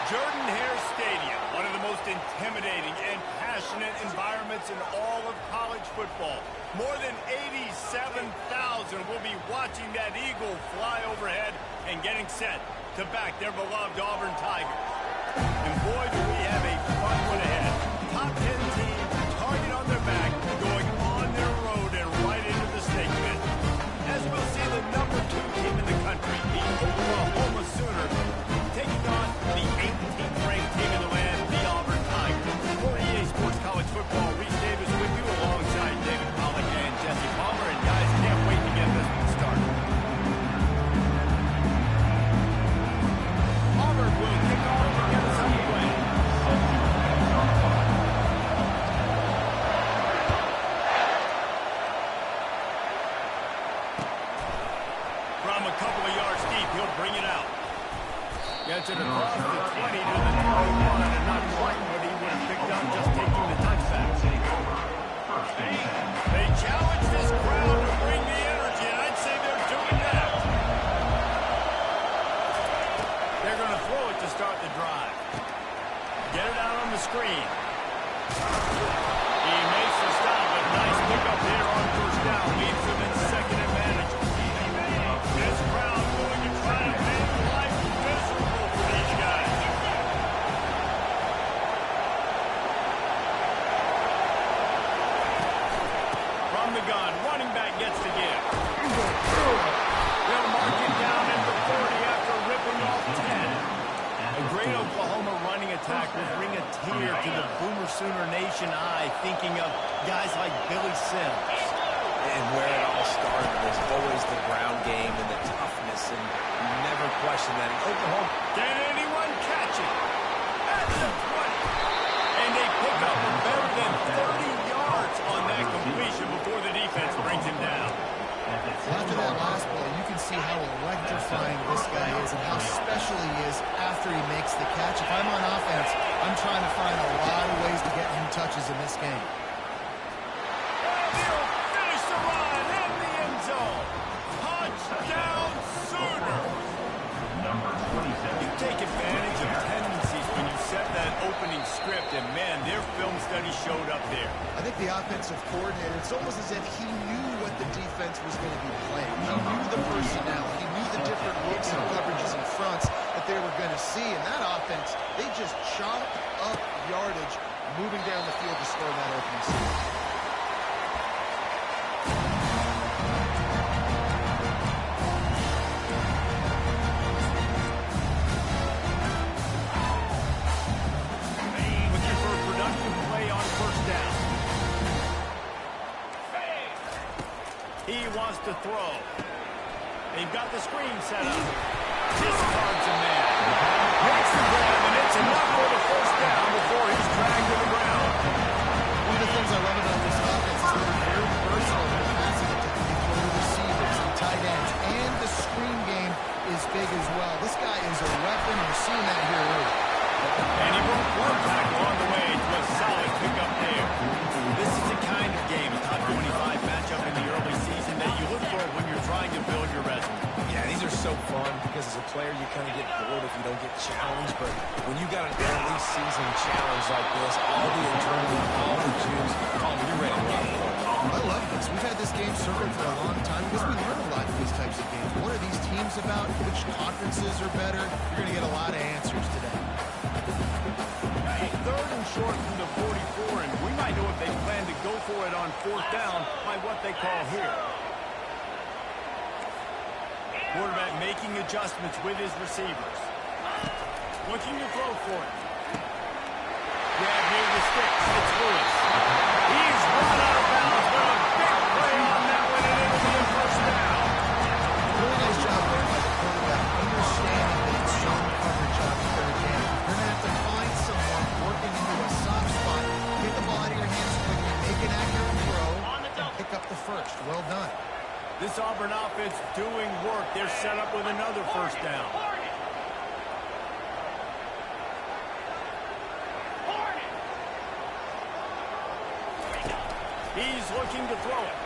Jordan-Hare Stadium, one of the most intimidating and passionate environments in all of college football. More than 87,000 will be watching that eagle fly overhead and getting set to back their beloved Auburn Tigers. And boy, do we have a fun one ahead. Top 10 team, target on their back, going on their road and right into the snake pit. As we'll see the number 2 team in the country, the Oklahoma Sooners, taking on the 18th ranked team in the land, the Auburn Tigers. For EA Sports College Football, Reese Davis with you alongside David Pollack and Jesse Palmer. And guys, can't wait to get this one started. Auburn will kick off and get us underway. From a couple of yards deep, he'll bring it out. Gets it across the 20 to the 21, and not quite what he would have picked up just taking the touchback. They challenge this crowd to bring the energy, and I'd say they're doing that. They're going to throw it to start the drive. Get it out on the screen. He makes the stop, a nice pickup here on first down. Leaves them in second and manageable. This crowd going to try to make life miserable for these guys. From the gun, running back gets the give. They'll mark it down at the 30 after ripping off 10. A great Oklahoma running attack will bring a tear to the Boomer Sooner Nation eye, thinking of guys like Billy Sims. And where it all started was always the ground game and the toughness, and you never question that. In Oklahoma, can anyone catch it? At the 20. And they pick up better than 30 yards on that completion before the defense brings him down. After that last play, you can see how electrifying this guy is and how special he is after he makes the catch. If I'm on offense, I'm trying to find a lot of ways to get him touches in this game. You take advantage of tendencies when you set that opening script, and man, their film study showed up there. I think the offensive coordinator, it's almost as if he knew what the defense was going to be playing. He knew the personnel. He knew the different looks and coverages and fronts that they were going to see. And that offense, they just chopped up yardage moving down the field to score that opening series. To throw. They've got the screen set up. Discards a man. Makes the grab, and it's enough for the first down before he's dragged to the ground. One of the things I love about this offense is they're very versatile. They're passing it to the receivers and tight ends, and the screen game is big as well. This guy is a weapon. We're seeing that here early. And he broke one tackle on the way to a solid pickup there. This is the kind of game, a top 25 matchup in the early season that you look for when you're trying to build your resume. yeah, these are so fun because as a player you kind of get bored if you don't get challenged, but when you got an early season challenge like this, all the adrenaline, all the juice, you're ready to rock. I love this. We've had this game circled for a long time because we learn a lot in these types of games. What are these teams about? Which conferences are better? You're going to get a lot of answers today. Third and short from the 44, and we might know if they plan to go for it on fourth down by what they call here. Quarterback making adjustments with his receivers. Looking to throw for it. Grab near the sticks. It's Lewis. He's run out of bounds, but a big play on that one, and it'll be a first down. Really nice job there by the quarterback, understanding that it's zone coverage on the third down. You're going to have to find someone working into a soft spot, get the ball out of your hands quickly, make an accurate throw, and pick up the first. Well done. This Auburn offense doing work. They're set up with another first down. He's looking to throw it.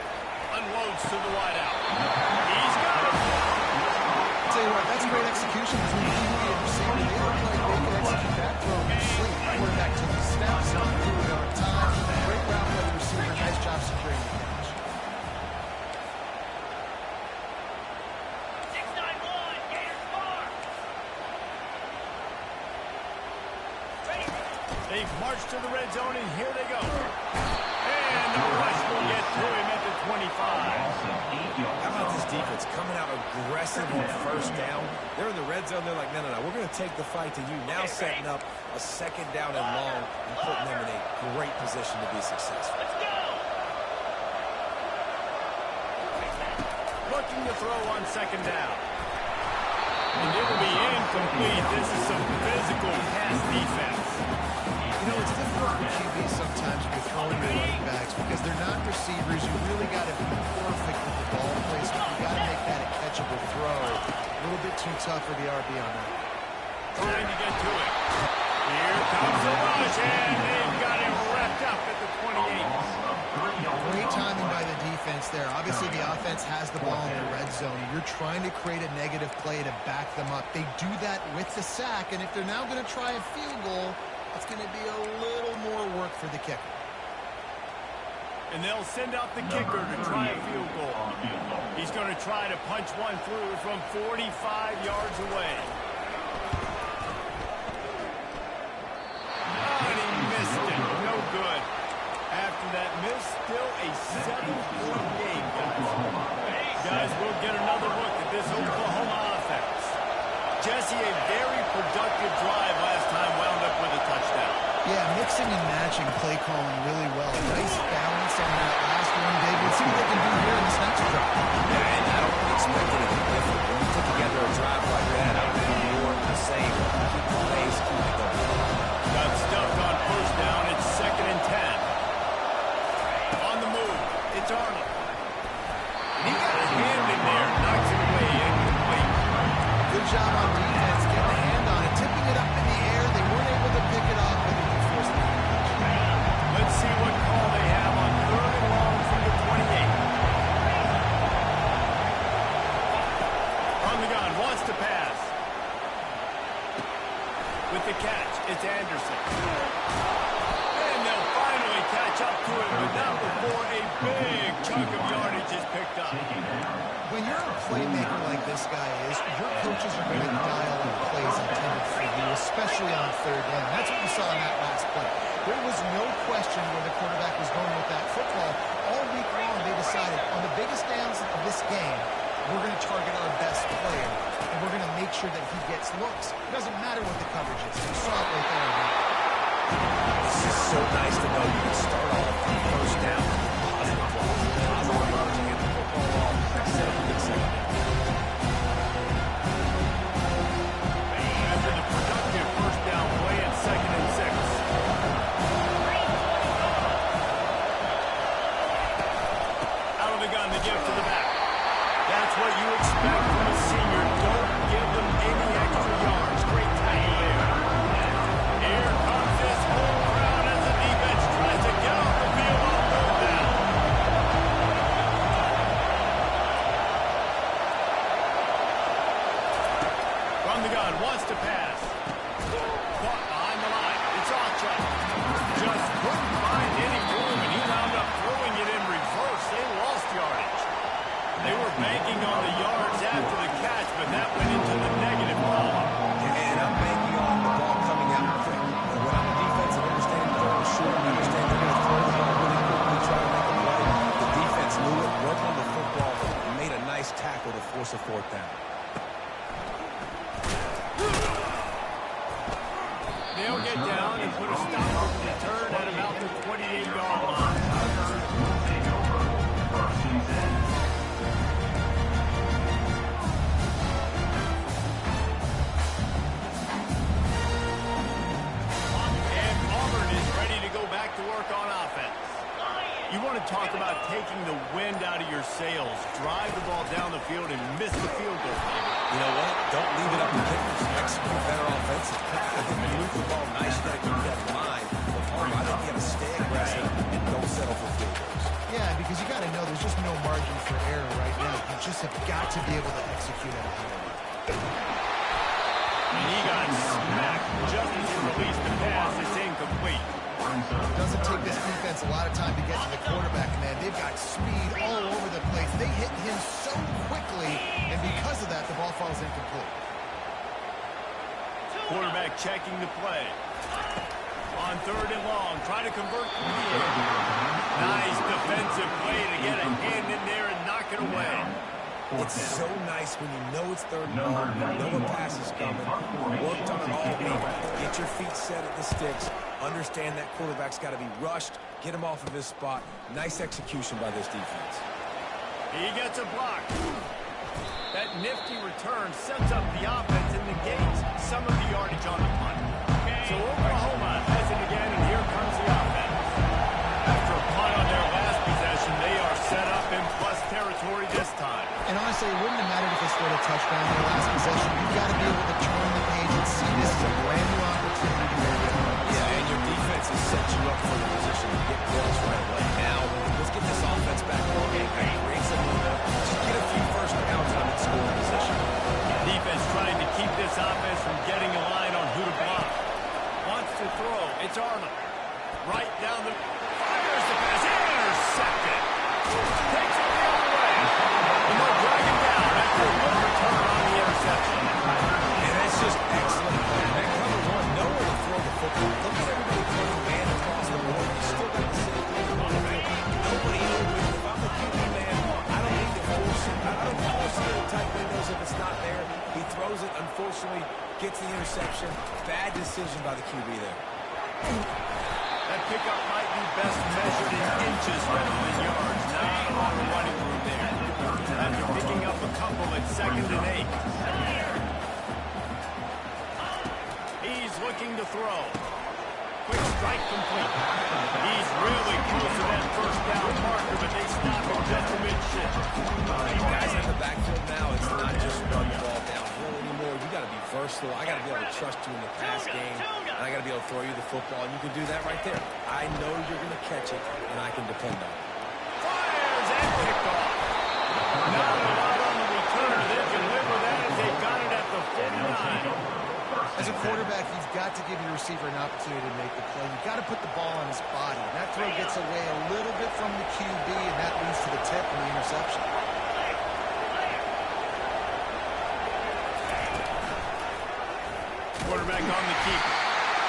Unloads to the wideout. He's got it. I'll tell you what, that's great execution. Because when you receiver, they look like they can execute They've marched to the red zone, and here they go. And the rush will get to him at the 25. How about this defense coming out aggressive on first down? They're in the red zone. They're like, no, we're going to take the fight to you. Now setting up a second down and long and putting them in a great position to be successful. Looking to throw on second down. And it will be incomplete. This is some physical pass defense. You know, it's difficult for QBs sometimes when you're throwing your running backs because they're not receivers. You really got to be perfect with the ball placement. You got to make that a catchable throw. A little bit too tough for the RB on that. Trying to get to it. Here comes the rush, and they've got him wrapped up at the 28. Great timing by the defense there. Obviously, the offense has the ball in the red zone. You're trying to create a negative play to back them up. They do that with the sack, and if they're now going to try a field goal, it's going to be a little more work for the kicker. And they'll send out the kicker to try a field goal. He's going to try to punch one through from 45 yards away. Oh, and he missed it. No good. After that miss, still a 7-point game, guys. Guys, we'll get another look at this Oklahoma offense. Jesse, a very productive drive last time, wound up with a touchdown. Yeah, mixing and matching play calling really well. Nice balance on that last one, David. Let's see what they can do here in this next drive. Yeah, and I don't expect anything different. When you put together a drive like that, I would do more of the same. Keep the pace, keep it going. Got stuffed on first down. It's 2nd and 10. On the move, it's Arnold. He got a hand in there, knocks it away, incomplete. Good job on defense, getting a hand on it, tipping it up in the air. They weren't able to pick it off, but they could force the catch. Let's see what call they have on 3rd and long from the 28. From the gun, wants to pass. With the catch, it's Anderson. And they'll finally catch up to him, but not before a big chunk of yardage is picked up. When you're a playmaker like this guy is, your coaches are going to dial up plays intended for you, especially on 3rd down. That's what we saw in that last play. There was no question where the quarterback was going with that football. All week long, they decided on the biggest downs of this game, we're going to target our best player, and we're going to make sure that he gets looks. It doesn't matter what the coverage is. You saw it right there. This is so nice to know you can start off on first down with a positive ball. Positive margin, get the football off, set up a good second down. After the productive first down play at 2nd and 6. Out of the gun, the give to the back. That's what you expect from a senior. Don't give them any extra yards. Great tackle there. Here comes this whole crowd as the defense tries to get off the field on 3rd down. From the gun, wants to pass. Caught behind the line. It's Ocho. Just couldn't find any room, and he wound up throwing it in reverse. They lost yardage. They were banking on the yards after the catch, but that went into the negative column. And I'm banking on the ball coming out quick. And when I'm a defense and understanding throwing short, I understand they're going to throw the ball really quickly, try to make a play. The defense knew it, worked on the football, and made a nice tackle to force a 4th down. They'll get down and put a stop on the return at about the 28-yard line. And Auburn is ready to go back to work on offense. You want to talk about taking the wind out of your sails. Drive the ball down the field and miss the field goal. You know what? Don't leave it up to kickers. Execute better offensive. You move the ball nice. You got to keep that in mind. But I think you got to stay aggressive and don't settle for field goals. Yeah, because you got to know there's just no margin for error right now. You just have got to be able to execute at a high level. And he got smacked just as he released the pass. It's incomplete. It doesn't take this defense a lot of time to get to the quarterback, man. They've got speed all over the place. They hit him so quickly, and because of that, the ball falls incomplete. Quarterback checking the play. On 3rd and long, try to convert through the air. Nice defensive play to get a hand in there and knock it away. It's so nice when you know it's 3rd and long, you know a pass is coming, worked on it all week, get your feet set at the sticks, understand that quarterback's got to be rushed, get him off of his spot. Nice execution by this defense. He gets a block. That nifty return sets up the offense and negates some of the yardage on the punt. So Oklahoma has it again, and here comes the offense. After a punt on their last possession, they are set up in plus territory this time. And honestly, it wouldn't have mattered if they scored a touchdown in their last possession. You've got to be able to turn the page and see this as a brand new opportunity to get points. Yeah, and your defense has set you up for the position to get points right away. Now, let's get this offense back going. Create some momentum. Just get a few first downs on its scoring position. Defense trying to keep this offense from getting a line on who to block. Wants to throw. It's Arnold. Right down the... Fires the pass. Intercepted. Takes it the other way. And they'll drag him down after a good return on the interception. And that's just excellent. That cover one, nowhere to throw the football. Look at everybody playing man across the board. You still got the same thing on the field. Nobody open. If I'm the QB man, I don't need to force it. I don't force it in tight windows if it's not there. He throws it, unfortunately, gets the interception. Bad decision by the QB there. That pickup might be best measured in inches rather than yards. Not a lot of running room there. After picking up a couple at 2nd and 8. He's looking to throw. Quick strike complete. He's really close to that first down marker, but they stop him just a mid-ship. Guys in the backfield now, it's not just run the ball downhill anymore. You got to be versatile. I got to be able to trust you in the pass game, and I got to be able to throw you the football, and you can do that right there. I know you're going to catch it, and I can depend on it. Fires and picked off. Not a lot on the return. They deliver that as they got it at the 49. As a quarterback, you've got to give your receiver an opportunity to make the play. You've got to put the ball on his body. That throw gets away a little bit from the QB, and that leads to the tip and the interception. Quarterback on the keeper.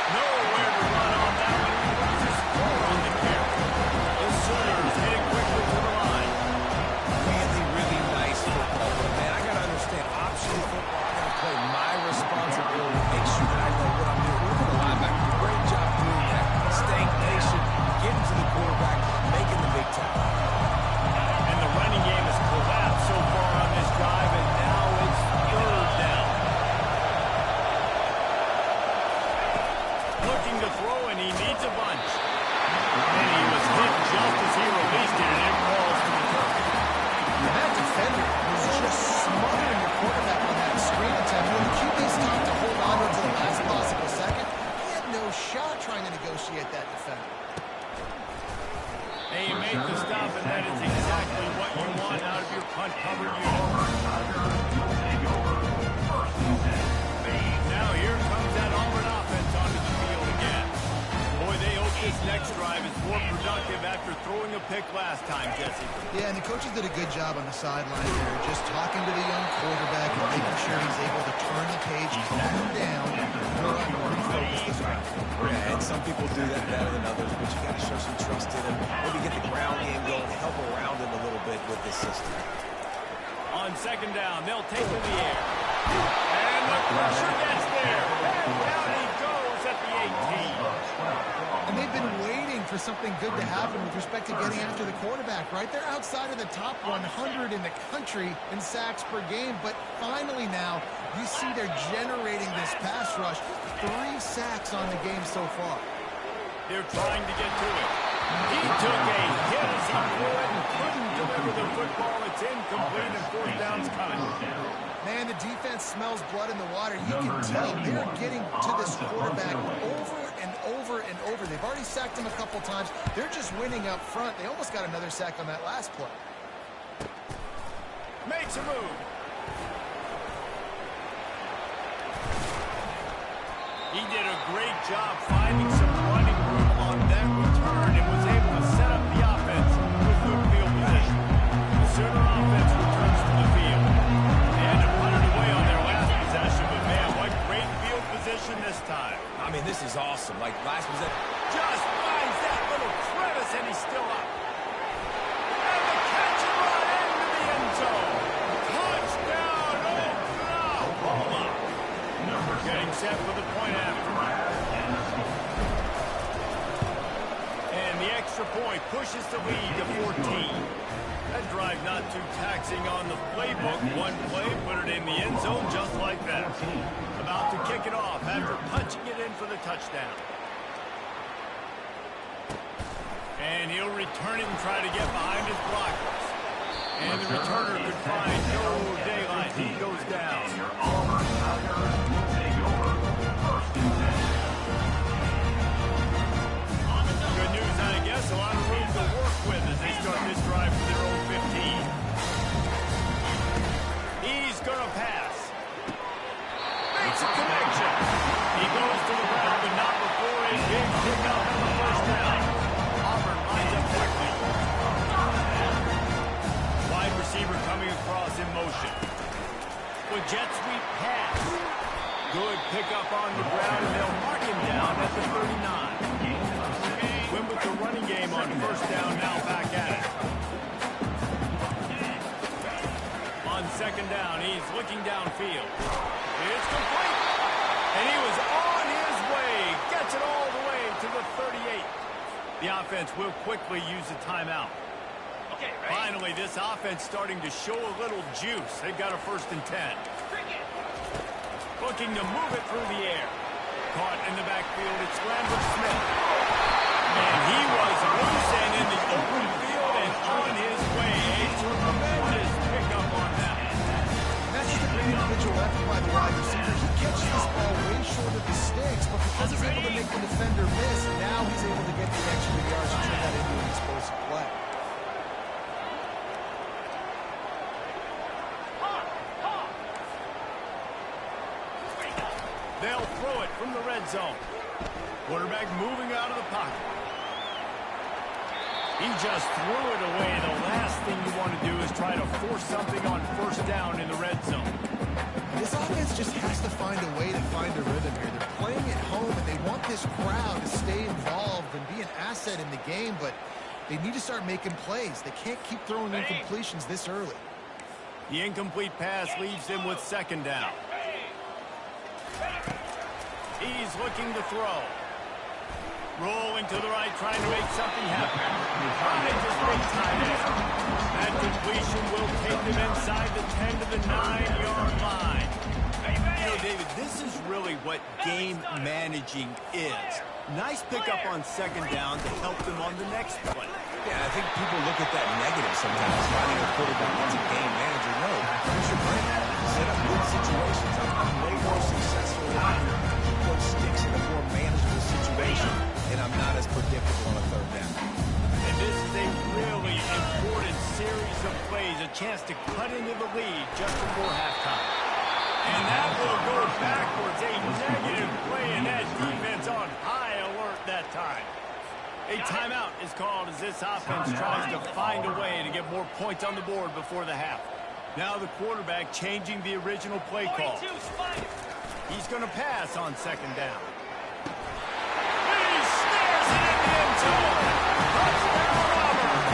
Nowhere to run on that one. He wants to score on the carry. The Sooners heading quickly to the line. Really, really nice football. But, man, I got to understand, option football, I got to play my responsibility, make sure that I know what I'm doing. Look at the linebacker. Great job doing that. Staying patient, getting to the quarterback, making the big tackle. And the running game has collapsed so far on this drive, and now it's 3rd down. Looking to throw, and he needs a bunch. And he was hit just as he released it, and it falls to the turf. That defender was just smothering the quarterback on that screen attempt. When the QB stopped to hold on until the last possible second, he had no shot trying to negotiate that defender. And you made the stop, and that is exactly what you want out of your punt cover unit. Now here comes that Auburn offense onto the field again. Boy, they hope this next drive is more productive after throwing a pick last time, Jesse. Yeah, and the coaches did a good job on the sideline there, just talking to the young quarterback and making sure he's able to turn the page, calm him down, and refocus this one. Yeah, and some people do that better than others, but you got to show some trust in him. Maybe get the ground game going, help around him a little bit with this system. On 2nd down, they'll take to the air. And the pressure gets there. And down he goes at the 18. And they've been waiting for something good to happen with respect to getting after the quarterback, right? They're outside of the top 100 in the country in sacks per game, but finally now you see they're generating this pass rush. 3 sacks on the game so far. They're trying to get to it. He took a hit as he threw it and couldn't deliver the football. It's incomplete and 4th down's coming. Man, the defense smells blood in the water. You can tell they're getting to this quarterback over and over and over. They've already sacked him a couple times. They're just winning up front. They almost got another sack on that last play. Makes a move. He did a great job finding some running room on that return and was able to set up the offense with good field position. The Sooner offense returns to the field. They had to punt it away on their last possession, but man, what great field position completion this time. I mean, this is awesome. Like, last was that. Just finds that little crevice, and he's still up. And the catch and run into the end zone. Touchdown, Oklahoma. Getting set for the point after. And the extra point pushes the lead to 14. That drive not too taxing on the playbook. One play, put it in the end zone just like that. About to kick it off after punching it in for the touchdown. And he'll return it and try to get behind his blockers. And the returner could find no daylight. He goes down. Good news, I guess. A lot of room to work with as they start this drive from their own 15. He's going to pass. Makes a connection. He goes to the ground, but not before a big pickup on the first down. Auburn lines up quickly. Wide receiver coming across in motion. With jet sweep pass. Good pickup on the ground, and they'll mark him down at the 39. Win with the running game on first down, now back at it. On second down, he's looking downfield. It's complete. And he was on his way. Gets it all the way to the 38. The offense will quickly use a timeout. Okay, finally, this offense starting to show a little juice. They've got a 1st and 10. Looking to move it through the air. Caught in the backfield, it's Lambert Smith. And he was loose and in the open field and on his way. A tremendous pickup on that. That's just a great individual effort by the wide receiver. He catches this ball way short of the sticks, but because he's able to make the defender miss, now he's able to get the extra yards and turn that into an explosive play. They'll throw it from the red zone. Quarterback moving out of the pocket. He just threw it away. The last thing you want to do is try to force something on first down in the red zone. This offense just has to find a way to find a rhythm here. They're playing at home, and they want this crowd to stay involved and be an asset in the game, but they need to start making plays. They can't keep throwing incompletions this early. The incomplete pass leaves them with second down. He's looking to throw. Rolling to the right, trying to make something happen. Finds his big tight end. That completion will take them inside the 10 to the 9-yard line. You know, David, this is really what game managing is. Nice pickup on second down to help them on the next play. Yeah, I think people look at that negative sometimes. Finding a quarterback that's a game manager. No, here's your brain. Set up good situations. I'm way more successful when I keep those sticks in a more manageable situation, and I'm not as predictable on a third down. And this is a really important series of plays, a chance to cut into the lead just before halftime. And that will go backwards, a negative play, and that defense on high alert that time. A timeout is called as this offense tries to find a way to get more points on the board before the half. Now the quarterback changing the original play call. He's going to pass on second down. He snares it in the end zone. Touchdown, Auburn.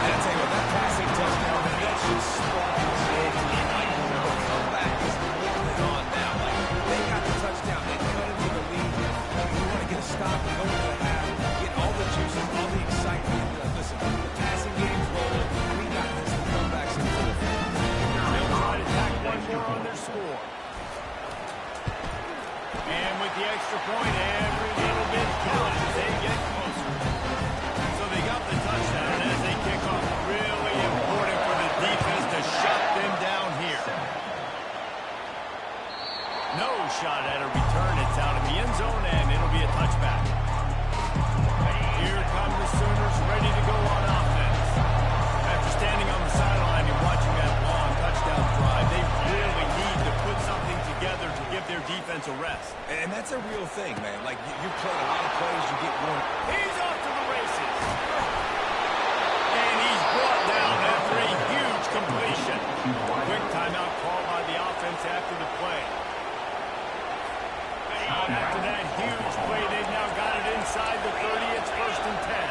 And I tell you what, that passing touchdown, that should spark this game. Like, the comeback is moving on now. Like, they got the touchdown. They cut into the lead. You want to get a stop and go into the half, get all the juices, all the excitement. Listen, the passing game's rolling. We got this. The comebacks into the field. They'll try to tack one more on their score. And with the extra point, every little bit counts as they get closer. So they got the touchdown as they kick off. Really important for the defense to shut them down here. No shot at a return. It's out of the end zone, and it'll be a touchback. Here come the Sooners ready to go on offense. After standing on the sideline and watching that long touchdown drive, they really need to put something together to give their defense a rest. And that's a real thing, man. Like, you play a lot of plays, you get one. He's off to the races. And he's brought down after a huge completion. Quick timeout call by the offense after the play. inside the 30. It's 1st and 10.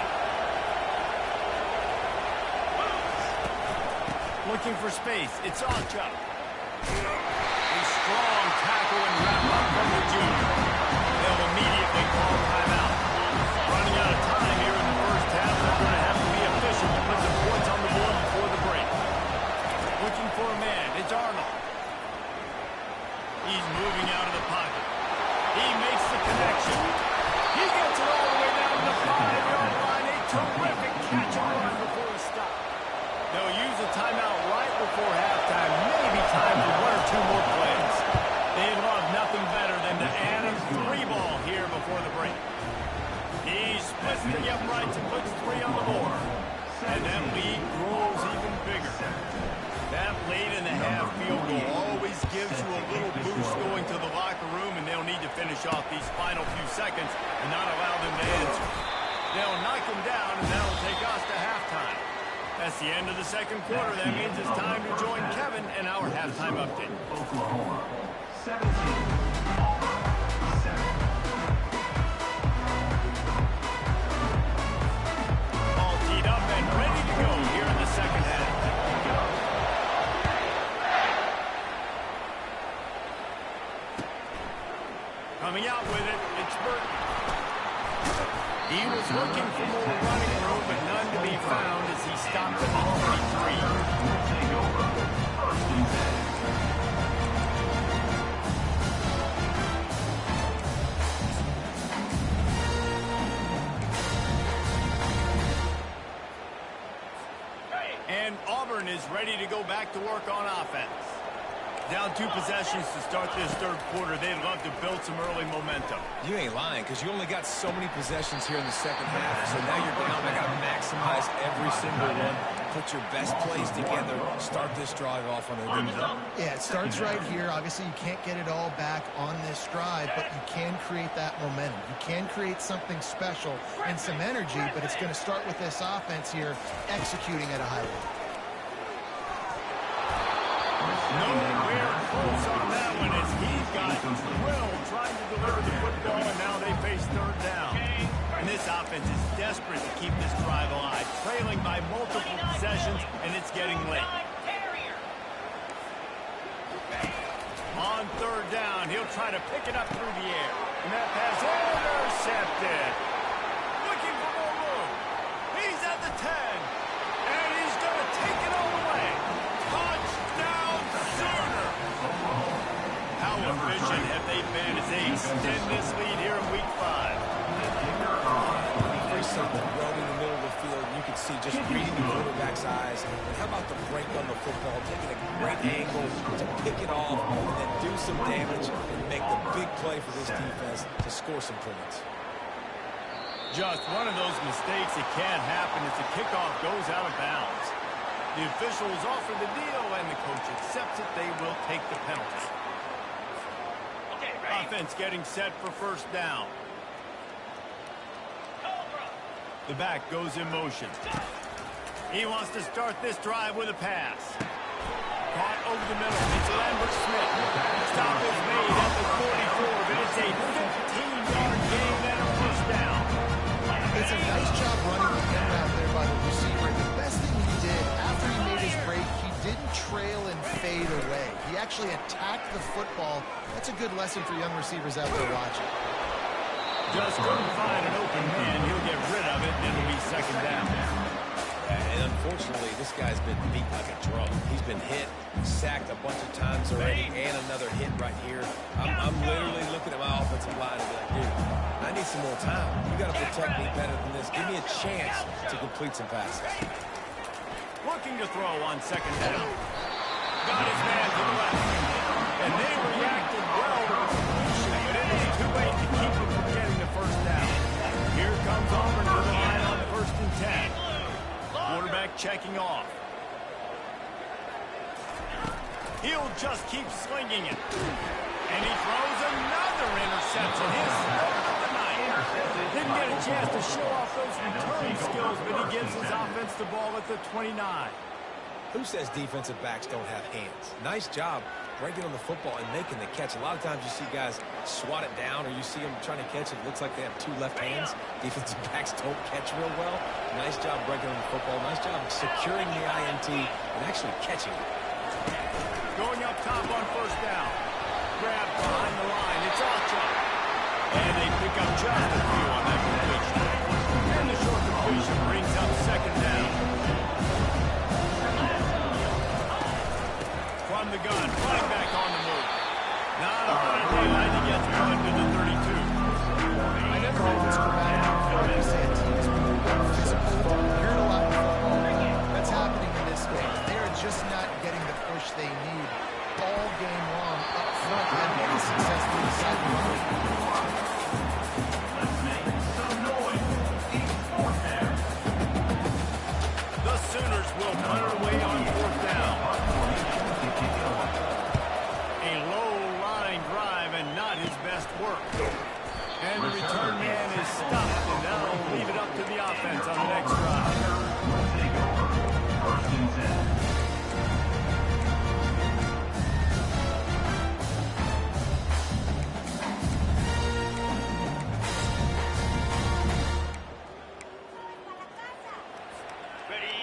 Looking for space. It's Archer. A strong tackle and wrap-up from the junior. They'll immediately call timeout. Running out of time here in the first half. They're going to have to be efficient to put some points on the board before the break. Looking for a man. It's Arnold. He's moving out of the pocket. He makes the connection. He gets it all the way down to the 5-yard line. A terrific catch and run before he stops. They'll use a timeout right before halftime. Maybe time for 1 or 2 more plays. They'd love nothing better than to add a 3-ball here before the break. He splits the uprights and puts 3 on the board. And that lead grows even bigger. That late-in-the-half field goal always gives you a little boost going to the locker room, and they'll need to finish off these final few seconds and not allow them to answer. They'll knock him down, and that'll take us to halftime. That's the end of the second quarter. That means it's time to join Kevin and our halftime update. Oklahoma, 17. Coming out with it, it's Burton. He was looking for more running room, but none to be found as he stopped at the 23. Take over. 1st and 10. And Auburn is ready to go back to work on offense. Down 2 possessions to start this third quarter. They'd love to build some early momentum. You ain't lying, because you only got so many possessions here in the second half. So now you're down. They got to maximize every single one. Put your best plays together. Start this drive off on a good note. Yeah, it starts right here. Obviously, you can't get it all back on this drive, but you can create that momentum. You can create something special and some energy, but it's going to start with this offense here executing at a high level. Nowhere close on that one as he got drilled trying to deliver the football, and now they face 3rd down. And this offense is desperate to keep this drive alive, trailing by multiple possessions, and it's getting late. On 3rd down, he'll try to pick it up through the air. And that pass intercepted. Looking for more room. He's at the 10. And he's going to take it all the way. Touchdown, Sooner. How efficient have they been as they extend this lead here in Week 5? Very simple. Running in the middle of the field, you can see just reading the quarterback's eyes. And how about the break on the football, taking a great angle to pick it off and then do some damage and make the big play for this defense to score some points. Just one of those mistakes that can't happen as the kickoff goes out of bounds. The officials offer the deal, and the coach accepts it. They will take the penalty. Offense getting set for 1st down. The back goes in motion. He wants to start this drive with a pass. Caught over the middle. It's Lambert Smith. Stop is made at the 44, but it's a 15-yard gain and a 1st down. It's a nice job running the him out there by the receiver. The best thing he did after he made his break, he didn't trail and fade away. He actually attacked the football. That's a good lesson for young receivers out there watching. Just couldn't find an open man. He'll get rid of it, and it'll be 2nd down. And unfortunately, this guy's been beat like a drum. He's been hit, sacked a bunch of times already, and another hit right here. I'm literally looking at my offensive line and be like, dude, I need some more time. You got to protect me better than this. Give me a chance to complete some passes. Looking to throw on 2nd down. Got his man to the left. And they reacted well to the completion, but it is too late to keep him from getting the 1st down. Here comes Auburn to the line on 1st and 10. Quarterback checking off. He'll just keep slinging it. And he throws another interception. His 3rd of the night. Didn't get a chance to show off those return skills, but he gives his offense the ball at the 29. Who says defensive backs don't have hands? Nice job breaking on the football and making the catch. A lot of times you see guys swat it down, or you see them trying to catch it. It looks like they have two left hands. Defensive backs don't catch real well. Nice job breaking on the football. Nice job securing the INT and actually catching it. Going up top on first down. Grab behind the line. It's Alchuk. And they pick up just a few on that completion. And the short completion brings up second down. From the gun, running back on the move. Not a lot of daylight. He gets run to the 32. I never know if it's dramatic or you say a team is being physical. You heard a lot in football. That's happening in this game. They are just not getting the push they need all game long up front and very successfully inside the line. Let's make some noise. It's fourth down. The Sooners will punt it away on fourth down. A low-line drive and not his best work. And the return man is stopped, and that'll leave it up to the offense on the next drive. Take over. First and 10.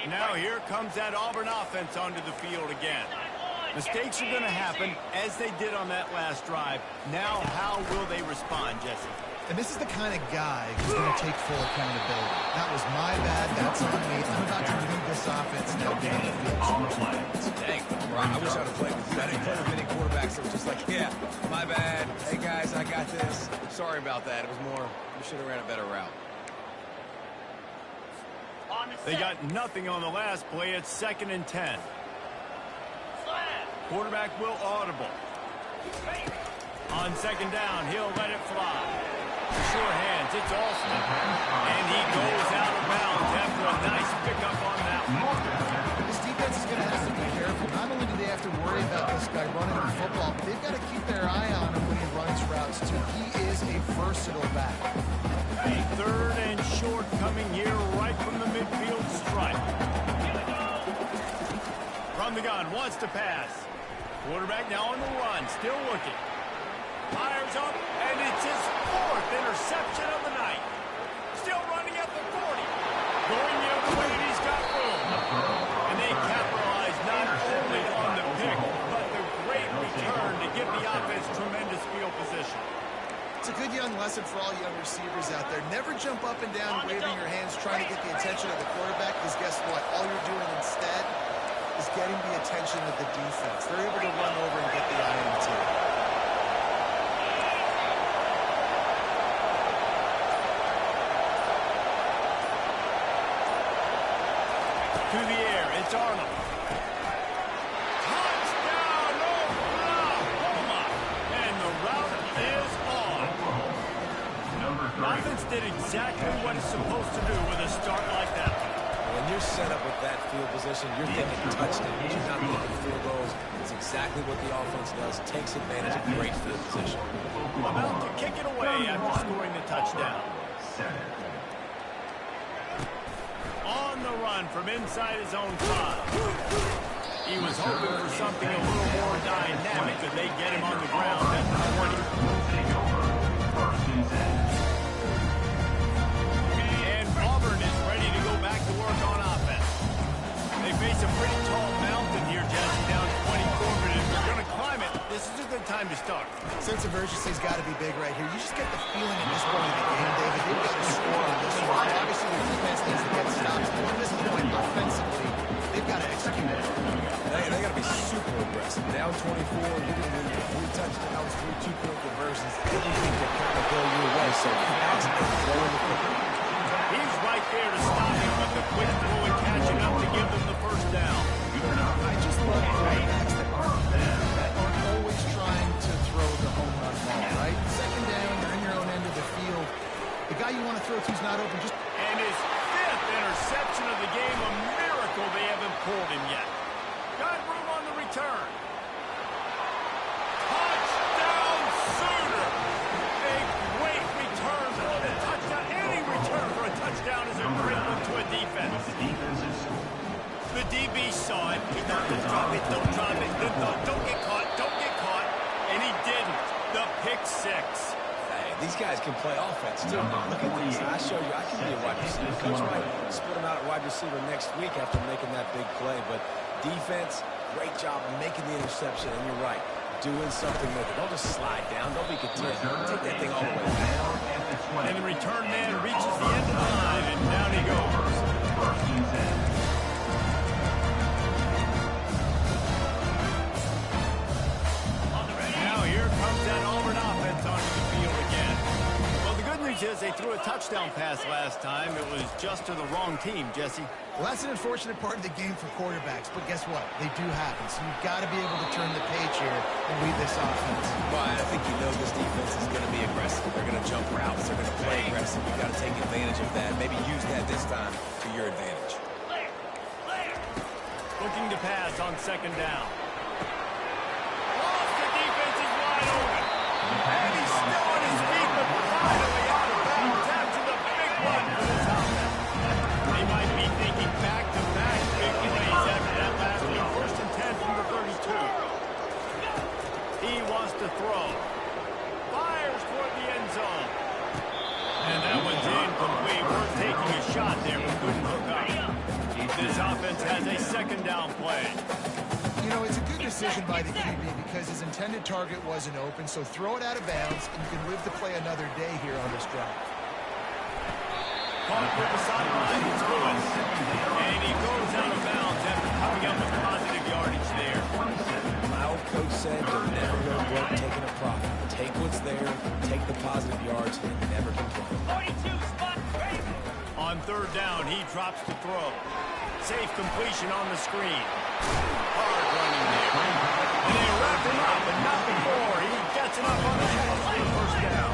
Now here comes that Auburn offense onto the field again. Mistakes are going to happen, as they did on that last drive. Now, how will they respond, Jesse? And this is the kind of guy who's going to take full accountability. That was my bad. That's on me. I'm about to lead this offense now. Get on the field. On the play. Dang, Ron, I wish I would have played with you. I didn't play with many quarterbacks that were just like, yeah, my bad. Hey, guys, I got this. Sorry about that. It was more, we should have ran a better route. They got nothing on the last play. It's 2nd and 10. Quarterback will audible. On 2nd down, he'll let it fly. Sure hands, it's Alston. And he goes out of bounds after a nice pickup on that one. This defense is going to have to be careful. Not only do they have to worry about this guy running the football, but they've got to keep their eye on him when he runs routes, too. He is a versatile back. A 3rd and short coming here right from the midfield stripe. From the gun, wants to pass. Quarterback now on the run, still looking. Fires up, and it's his 4th interception of the night. Still running at the 40. Going the other way, and he's got room. And they capitalize not only on the pick, but the great return to give the offense tremendous field position. It's a good young lesson for all young receivers out there. Never jump up and down waving your hands trying to get the attention of the quarterback, because guess what? All you're doing instead is getting the attention of the defense. They're able to run over and get the INT. To the air, it's Arnold. Touchdown, Oklahoma! And the route is on. Number 3. Offense did exactly what it's supposed to do with a start like that. When you're set up with that field position, you're thinking touchdown. You're not thinking field goals. It's exactly what the offense does. Takes advantage of great field position. About to kick it away after scoring the touchdown. On the run from inside his own 5. He was hoping for something a little more dynamic, but they get him on the ground at the 20. Take over. First and 10. And Auburn is ready to go back to work on offense. They face a pretty tall mountain here, Jesse, down 24, but if they're going to climb it, this is a good time to start. Sense of urgency's got to be big right here. You just get the feeling at this point of the game, David, they've got to score on this one. Obviously, the defense needs to get stops, but at this point, offensively, they've got to execute it. They got to be super aggressive. Down 24, you're going to need 3 touchdowns, 3 2-point conversions, everything to kind of go your way. So constantly throwing the football. He's right there to stop him with the quick throw and catching up to give them the first down. I just love quarterbacks that aren't always trying to throw the home run ball, right? 2nd down, you're in your own end of the field. The guy you want to throw to is not open. And his 5th interception of the game, a miracle they haven't pulled him yet. Got room on the return. Touchdown, Sooner! A great return for the touchdown. Any return for a touchdown is a great one to a defense. The DB saw it. He thought, don't drop it, don't drop it. Don't get caught, don't get pick six. Hey, these guys can play offense, too. Look at this. I show you, I can be a wide receiver. Coach might split him out at wide receiver next week after making that big play. But defense, great job making the interception. And you're right, doing something with it. Don't just slide down. Don't be content. Take that thing all the way down. And the return man reaches the end of the line, and down he goes. First and 10. Now here comes that Auburn offense onto the field again. Well, the good news is they threw a touchdown pass last time. It was just to the wrong team, Jesse. Well, that's an unfortunate part of the game for quarterbacks, but guess what? They do happen, so you've got to be able to turn the page here and lead this offense. Well, I think you know this defense is going to be aggressive. They're going to jump routes. They're going to play aggressive. You've got to take advantage of that. Maybe use that this time to your advantage. Looking to pass on second down. Lost, the defense is wide open. And he's still on his feet, but finally out of bounds after the big run for this offense. They might be thinking back-to-back big plays after that last one. First and 10 from the 32. He wants to throw. Fires toward the end zone. And that one's incomplete. We're taking a shot there, but couldn't hook up. This offense has a second down play. You know, it's a good decision by the QB because his intended target wasn't open, so throw it out of bounds, and you can live to play another day here on this drive. Caught with the sideline, it's Lewis. And he goes out of bounds after coming up with positive yardage there. My old coach said to never go broke taking a profit. Take what's there, take the positive yards, and never complain. On third down, he drops to throw. Safe completion on the screen. Hard running there. And they wrap him up, but not before. He gets it up on the head for the first down.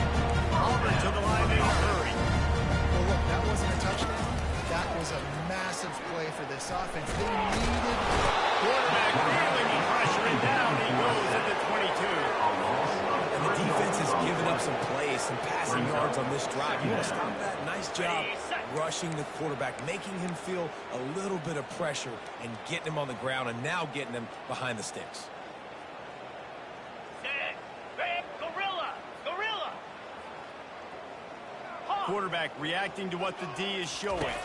Auburn to the line in a hurry. Well, look, that wasn't a touchdown. That was a massive play for this offense. They needed... Quarterback feeling the pressure, and down he goes at the 22. And the defense has given up some plays, some passing yards on this drive. You want to stop that? Nice job rushing the quarterback, making him feel a little bit of pressure and getting him on the ground and now getting him behind the sticks. Quarterback reacting to what the D is showing.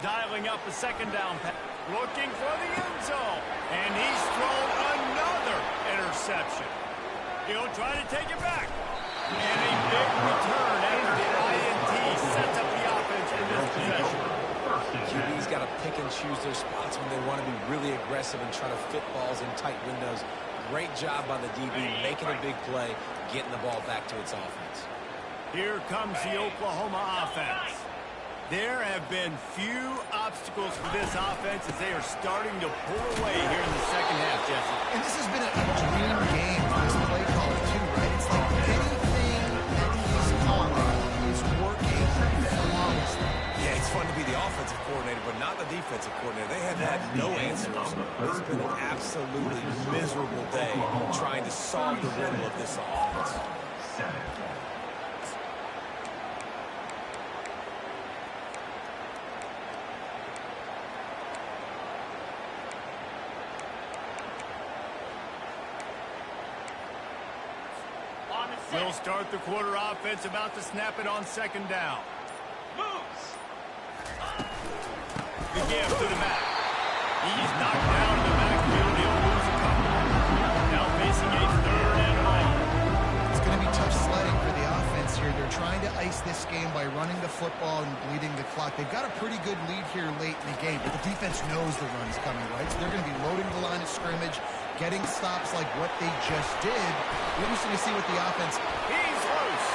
Dialing up a second down pass. Looking for the end zone. And he's thrown another interception. He'll try to take it back. And a big return after the INT sets up the offense in this possession. QB's got to pick and choose their spots when they want to be really aggressive and try to fit balls in tight windows. Great job by the DB, making a big play, getting the ball back to its offense. Here comes the Oklahoma offense. There have been few obstacles for this offense as they are starting to pull away here in the second half, Jesse. And this has been a dream game for this play caller, too, right? It's like anything that he's calling is working flawlessly. Yeah, it's fun to be the offensive coordinator, but not the defensive coordinator. They have had no answers. It's been an absolutely miserable day trying to solve the riddle of this offense. We'll start the quarter offense, about to snap it on second down. Moves. The give to the back. He's knocked down in the backfield. He'll lose a couple. Now facing a third and long. It's going to be tough sledding for the offense here. They're trying to ice this game by running the football and bleeding the clock. They've got a pretty good lead here late in the game, but the defense knows the run's coming, right? So they're going to be loading the line of scrimmage, getting stops like what they just did. We're interesting to see what the offense... He's loose.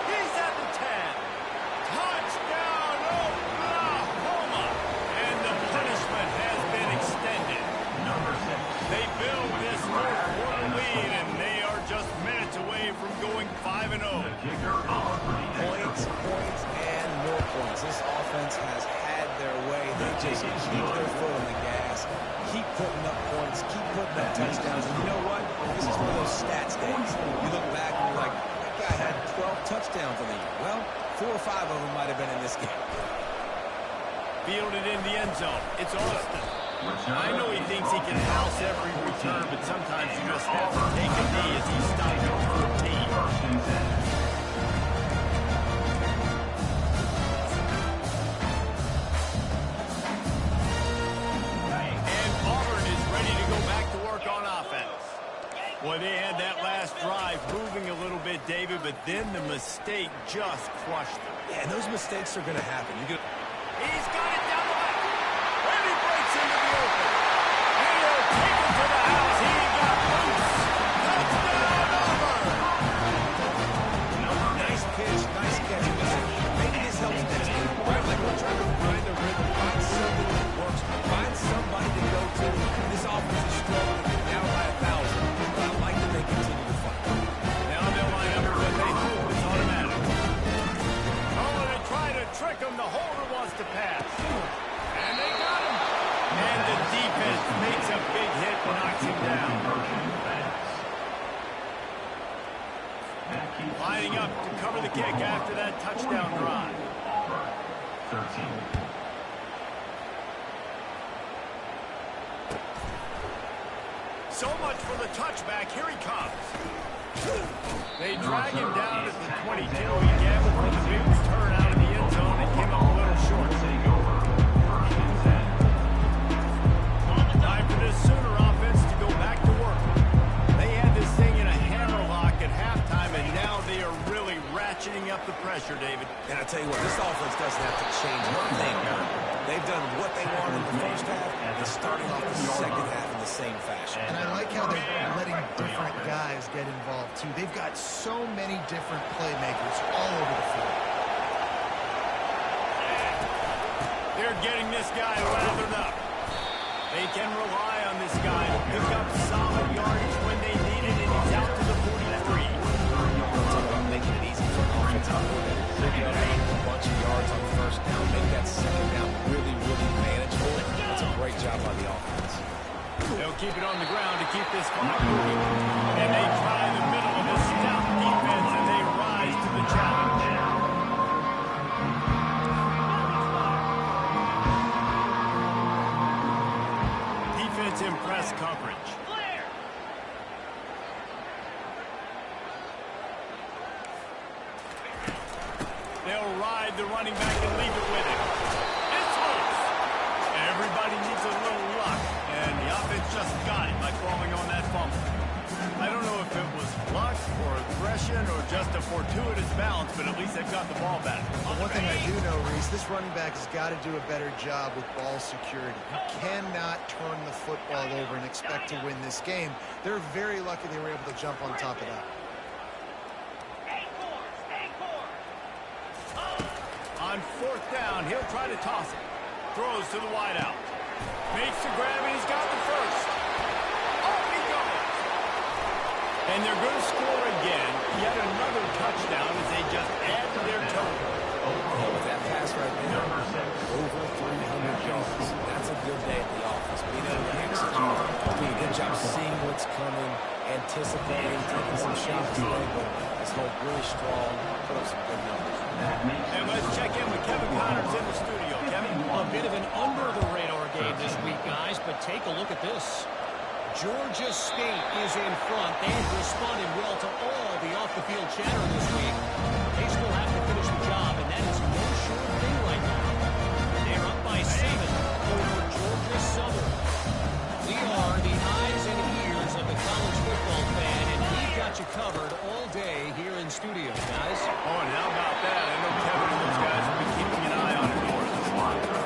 He's at the 10. Touchdown, Oklahoma. And the punishment has been extended. Number 6. They build this fourth quarter lead, and they are just minutes away from going 5-0. Kicker off for the Points, and more points. This offense has had their way. They just keep their foot on the gas, keep putting up points, keep putting up touchdowns. And you know what? This is one of those stats days. You look back and you're like, that guy had 12 touchdowns on the year. Well, 4 or 5 of them might have been in this game. Fielded in the end zone. It's Austin. I know he thinks he can house every return, but sometimes you just have to take a knee as he stops David, but then the mistake just crushed him. Yeah, and those mistakes are going to happen. He's got it down the left. And he breaks into the open. And he'll take it to the house. He got loose. Touchdown, Auburn. Nice pitch, nice catch. Maybe this helps next game. Right, like we're trying to find a rhythm, find something that works, find somebody to go to. This offense is struggling now by 1,000, but I like that they continue to fight. Now they'll line up what they hope is automatic. Oh, they try to trick him. The holder wants to pass. And they got him. And the defense makes a big hit and knocks him down. Lining up to cover the kick after that touchdown drive. 13. So much for the touchback. Here he comes. They drag him down at the 22 again before the Boots turn out of the end zone and came up a little short. Time for this Sooner offense to go back to work. They had this thing in a hammerlock at halftime, and now they are really ratcheting up the pressure, David. And I tell you what, this offense doesn't have to change one thing. They've done what they wanted in the first half, and they're starting off the second half in the same fashion. And I like how they're letting different guys get involved, too. They've got so many different playmakers all over the field. They're getting this guy lathered up. They can rely on this guy to pick up solid yardage when they need it, and he's out to the 43. Talk about making it easy for an offensive coordinator. Pick up a bunch of yards on first down, make that second down really, really manageable. That's a great job by the offense. They'll keep it on the ground to keep this clock moving. And they try the middle of a stout defense, and they rise to the challenge. Defense in press coverage. They'll ride the running back and leave it with him. It's loose. Everybody needs a little luck, and the offense just got it by falling on that fumble. I don't know if it was luck or aggression or just a fortuitous bounce, but at least they've got the ball back. But one thing I do know, Reese, this running back has got to do a better job with ball security. You cannot turn the football over and expect to win this game. They're very lucky they were able to jump on top of that. On fourth down, he'll try to toss it. Throws to the wideout. Makes the grab, and he's got the first. Off he goes. And they're going to score again. Yet another touchdown as they just add to their total. With that pass right there, over 300 yards. That's a good day at the office. Being able to execute, doing a good job seeing what's coming, anticipating, taking some shots away, but this hold really strong, put up some good numbers. And let's check in with Kevin Connors in the studio. Kevin? A bit of an under-the-radar game this week, guys, but take a look at this. Georgia State is in front. They have responded well to all the off-the-field chatter this week. They still have to finish the job, and that is no sure thing right now. They're up by 7 over Georgia Southern. We are the eyes and ears of the college football fan, and we've got you covered all day here in studio, guys. Oh, and how about that? I know Kevin and those guys will be keeping an eye on it for us.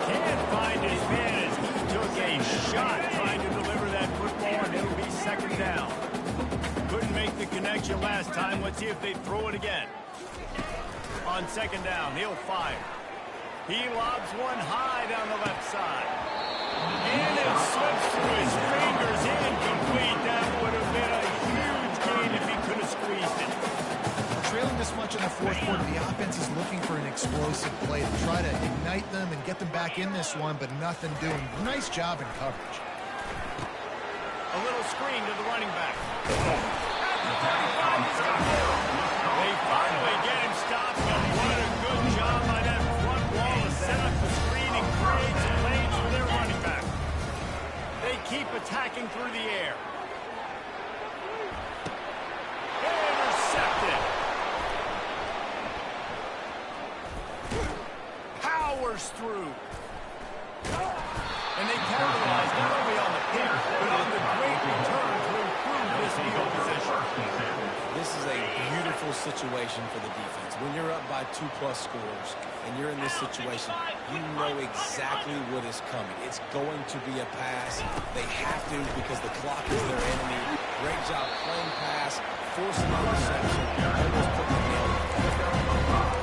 Can't find his man as he took a shot trying to deliver that football, and it'll be second down. Couldn't make the connection last time. Let's see if they throw it again. On second down, he'll fire. He lobs one high down the left side. And it slips through his fingers. Incomplete. That would have been a huge gain if he could have squeezed it. Trailing this much in the fourth quarter, the offense is looking for an explosive play to try to ignite them and get them back in this one, but nothing doing. Nice job in coverage. A little screen to the running back. At the 35, he's got it. They finally get him stopped, but what a good job by that front wall to set up the screen and create some lanes for their running back. They keep attacking through the air. Intercepted. Powers through. And they capitalize not only on the pick, but on the great return to improve this field position. This is a beautiful situation for the defense. When you're up by 2+ scores and you're in this situation, you know exactly what is coming. It's going to be a pass. They have to because the clock is their enemy. Great job playing pass, forcing an interception, almost putting the nail in.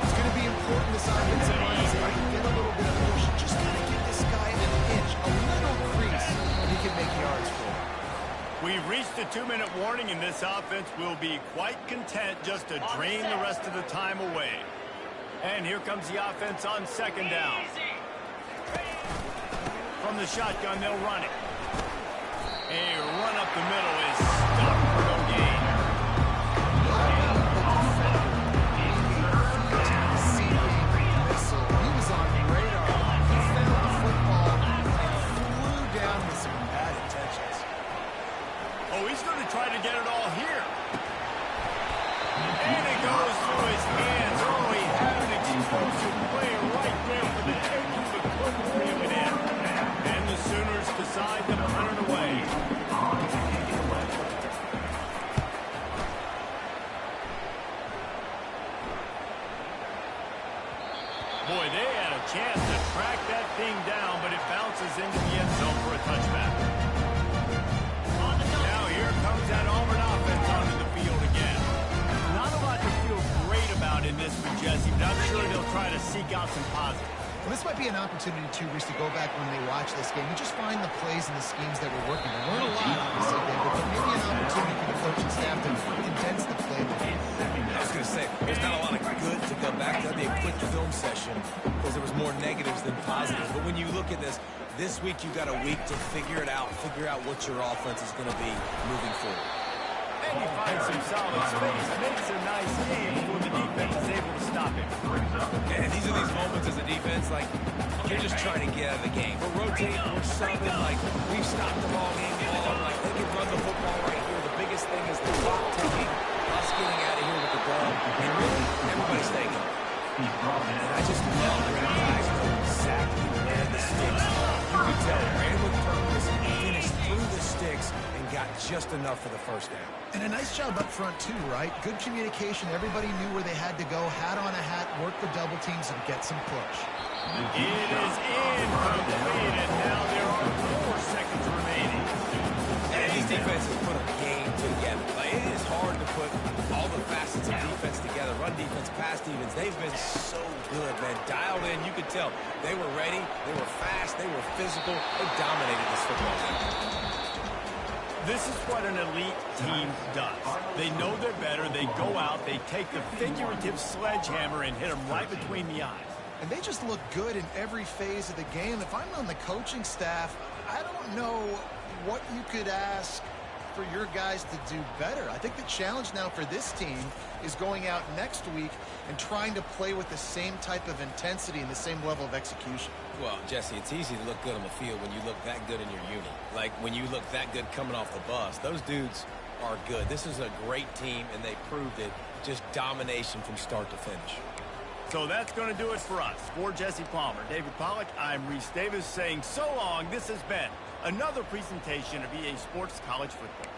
It's going to be important this offensive line is able to get a little bit of push. Just got to give this guy an inch, a little crease, and he can make yards for him. We've reached a 2-minute warning, and this offense will be quite content just to drain the rest of the time away. And here comes the offense on 2nd down. From the shotgun, they'll run it. A run up the middle is stopped for no gain. He was on the radar. He found the football and flew down with some bad intentions. Oh, he's going to try to get it all here. And it goes through his hands. Oh, he had an explosive play right there for the edge, but couldn't reel it in. And the Sooners decide to punt it away. Boy, they had a chance to track that thing down, but it bounces into the end zone for a touchback. Now here comes that Auburn offense onto the field again. Not a lot to feel great about in this one, Jesse, but I'm sure they'll try to seek out some positives. Well, this might be an opportunity, too, Reese, to go back when they watch this game and just find the plays and the schemes that were working. They weren't a lot, obviously, David, but maybe an opportunity for the coaching staff to condense the play. I was going to say, there's not a lot of good to go back to. That'd be a quick film session because there was more negatives than positives. But when you look at this week you got a week to figure it out, figure out what your offense is going to be moving forward. And he finds some solid space, makes a nice game before the defense is able to stop him. And these are these moments as a defense, like, you're just trying to get out of the game. We're rotating, we're subbing, like, we've stopped the ball game long, like, they can run the football right here. The biggest thing is the clock ticking, us getting out of here with the dub, and really, everybody's thinking. And I just love that the guys know exactly where the sticks are. You can tell, ran with purpose, finished through the sticks, and got just enough for the first down. And a nice job up front, too, right? Good communication. Everybody knew where they had to go. Hat on a hat, work the double teams, and get some push. It is incomplete, and now there are 4 seconds remaining. And these defenses put a game together. Like, it is hard to put all the facets of defense together. Run defense, pass defense. They've been so good, man. Dialed in. You could tell they were ready. They were fast. They were physical. They dominated this football game. This is what an elite team does. They know they're better. They go out. They take the figurative sledgehammer and hit them right between the eyes. And they just look good in every phase of the game. If I'm on the coaching staff, I don't know what you could ask for your guys to do better. I think the challenge now for this team is going out next week and trying to play with the same type of intensity and the same level of execution. Well, Jesse, it's easy to look good on the field when you look that good in your unit. Like, when you look that good coming off the bus, those dudes are good. This is a great team, and they proved it. Just domination from start to finish. So that's going to do it for us. For Jesse Palmer, David Pollack, I'm Reese Davis saying so long. This has been another presentation of EA Sports College Football.